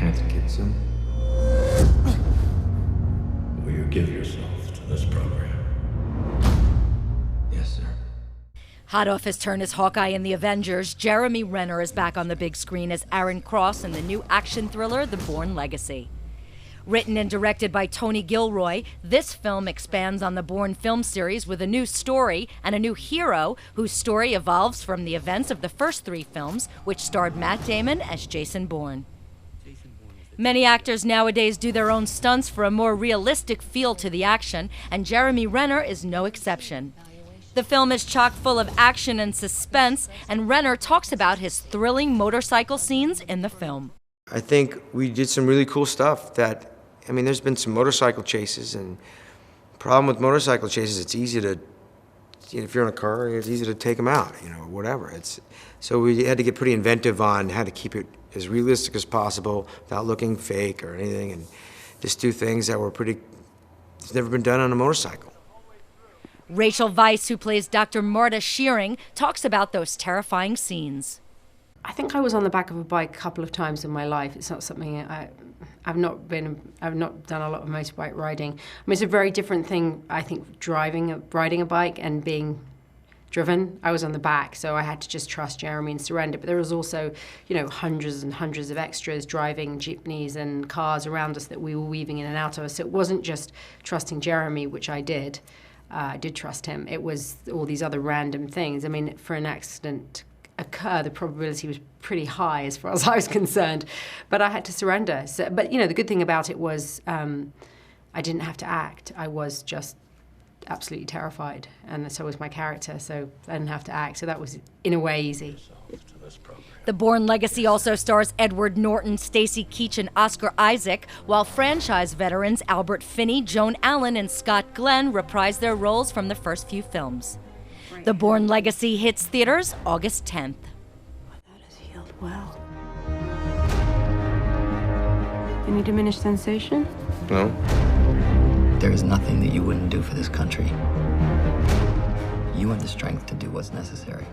Kenneth Kitson? Will you give yourself to this program? Yes, sir. Hot off his turn as Hawkeye in The Avengers, Jeremy Renner is back on the big screen as Aaron Cross in the new action thriller, The Bourne Legacy. Written and directed by Tony Gilroy, this film expands on the Bourne film series with a new story and a new hero whose story evolves from the events of the first 3 films, which starred Matt Damon as Jason Bourne. Many actors nowadays do their own stunts for a more realistic feel to the action, and Jeremy Renner is no exception. The film is chock full of action and suspense, and Renner talks about his thrilling motorcycle scenes in the film. I think we did some really cool stuff there's been some motorcycle chases, and the problem with motorcycle chases, it's easy to, if you're in a car, it's easy to take them out, whatever. So we had to get pretty inventive on how to keep it as realistic as possible without looking fake or anything, and just do things that were it's never been done on a motorcycle. Rachel Weisz, who plays Dr. Marta Shearing, talks about those terrifying scenes. I think I was on the back of a bike a couple of times in my life. It's not something I've not done a lot of motorbike riding. It's a very different thing, I think, riding a bike and being driven. I was on the back, so I had to just trust Jeremy and surrender. But there was also, hundreds and hundreds of extras driving jeepneys and cars around us that we were weaving in and out of us. So it wasn't just trusting Jeremy, which I did. I did trust him. It was all these other random things. For an accident occur, the probability was pretty high as far as I was concerned, but I had to surrender. But the good thing about it was I didn't have to act. I was just absolutely terrified, and so was my character, so I didn't have to act, so that was in a way easy. The Bourne Legacy also stars Edward Norton, Stacy Keach, and Oscar Isaac, while franchise veterans Albert Finney, Joan Allen, and Scott Glenn reprise their roles from the first few films. The Bourne Legacy hits theaters August 10th. That has healed well. Any diminished sensation? No. There is nothing that you wouldn't do for this country. You have the strength to do what's necessary.